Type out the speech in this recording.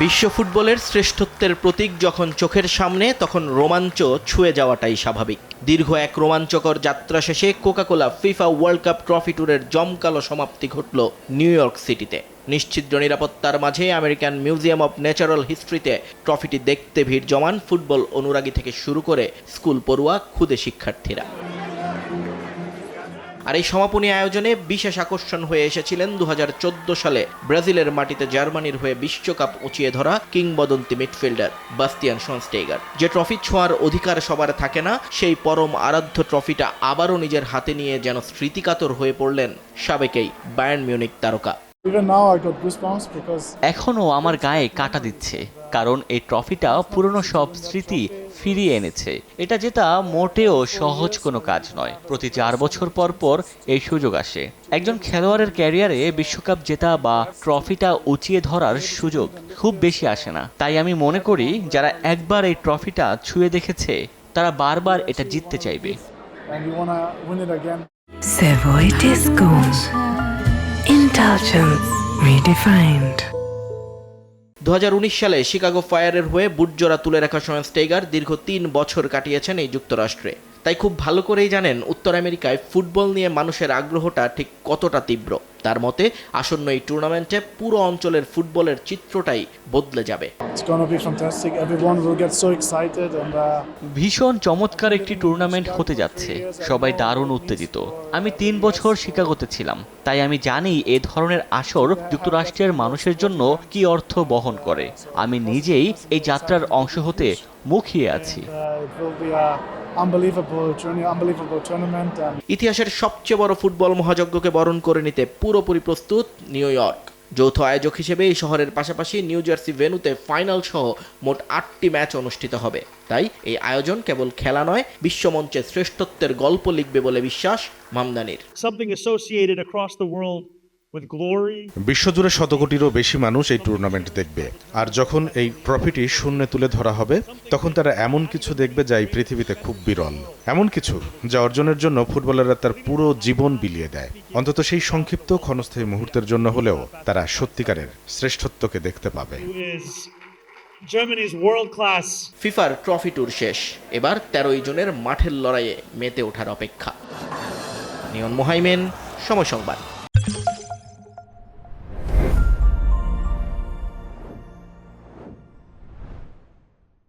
বিশ্ব ফুটবলের শ্রেষ্ঠত্বের প্রতীক যখন চোখের সামনে, তখন রোমাঞ্চ ছুঁয়ে যাওয়াটাই স্বাভাবিক। দীর্ঘ এক রোমাঞ্চকর যাত্রা শেষে Coca-Cola FIFA world cup trophy ট্যুরের জমকালো সমাপ্তি ঘটল নিউ ইয়র্ক সিটিতে। নিশ্চিদ্র নিরাপত্তার মাঝে আমেরিকান মিউজিয়াম অব ন্যাচারাল হিস্ট্রিতে ট্রফিটি দেখতে ভিড় জমান ফুটবল অনুরাগী থেকে শুরু করে স্কুল পড়ুয়া ক্ষুদে শিক্ষার্থীরা। আর এই সমাপনী আয়োজনে বিশেষ আকর্ষণ হয়ে এসেছিলেন 2014 সালে ব্রাজিলের মাটিতে জার্মানির হয়ে বিশ্বকাপ উঁচিয়ে ধরা কিংবদন্তি মিডফিল্ডার বাস্তিয়ান শোনস্টেইগার। যে ট্রফি ছোঁয়ার অধিকার সবার থাকে না, সেই পরম আরাধ্য ট্রফিটা আবারও নিজের হাতে নিয়ে যেন স্মৃতিকাতর হয়ে পড়লেন সাবেক এই বায়ার্ন মিউনিখ তারকা। এখনও আমার গায়ে কাঁটা দিচ্ছে, কারণ এই ট্রফিটা পুরনো সব স্মৃতি ফিরিয়ে এনেছে। এটা জেতা মোটেও সহজ কোনো কাজ নয়। প্রতি 4 বছর পর পর এই সুযোগ আসে। একজন খেলোয়াড়ের ক্যারিয়ারে বিশ্বকাপ জেতা বা ট্রফিটা উঁচিয়ে ধরার সুযোগ খুব বেশি আসে না। তাই আমি মনে করি যারা একবার এই ট্রফিটা ছুঁয়ে দেখেছে তারা বারবার এটা জিততে চাইবে। Savoy Disco. Indulgence redefined. 2019 সালে শিকাগো ফায়ারের হয়ে বুটজোড়া তুলে রাখা শোনস্টেইগার দীর্ঘ 3 বছর কাটিয়েছেন এই যুক্তরাষ্ট্রে। তাই খুব ভালো করেই জানেন উত্তর আমেরিকায় ফুটবল নিয়ে মানুষের আগ্রহটা ঠিক কতটা তীব্র। তার মতে আসন্ন এই টুর্নামেন্টে পুরো অঞ্চলের ফুটবলের চিত্রটাই বদলে যাবে। ভীষণ চমৎকার একটি টুর্নামেন্ট হতে যাচ্ছে। সবাই দারুণ উত্তেজিত। আমি 3 বছর শিকাগোতে ছিলাম, তাই আমি জানি এ ধরনের আসর যুক্তরাষ্ট্রের মানুষের জন্য কি অর্থ বহন করে। আমি নিজেই এই যাত্রার অংশ হতে মুখিয়ে আছি। ইতিহাসের সবচেয়ে বড় ফুটবল মহাযজ্ঞকে বরণ করে নিতে পুরোপুরি প্রস্তুত নিউ ইয়র্ক। যৌথ আয়োজক হিসেবে এই শহরের পাশাপাশি নিউ জার্সি ভেন্যুতে ফাইনাল সহ মোট 8টি ম্যাচ অনুষ্ঠিত হবে। তাই এই আয়োজন কেবল খেলা নয়, বিশ্বমঞ্চে শ্রেষ্ঠত্বের গল্প লিখবে বলে বিশ্বাস মামদানির। বিশ্বজুড়ে 100 কোটিরও বেশি মানুষ এই টুর্নামেন্ট দেখবে। আর যখন এই ট্রফিটি শূন্যে তুলে ধরা হবে, তখন তারা এমন কিছু দেখবে যা এই পৃথিবীতে খুব বিরল। এমন কিছু যা অর্জনের জন্য ফুটবলাররা তার পুরো জীবন বিলিয়ে দেয়। অন্তত সেই সংক্ষিপ্ত ক্ষণস্থায়ী মুহূর্তের জন্য হলেও তারা সত্যিকারের শ্রেষ্ঠত্বকে দেখতে পাবে। ফিফার ট্রফি ট্যুর শেষ, এবার 13 জনের মাঠের লড়াইয়ে মেতে ওঠার অপেক্ষা। নিয়ন মোহাইমেন, সময় সংবাদ।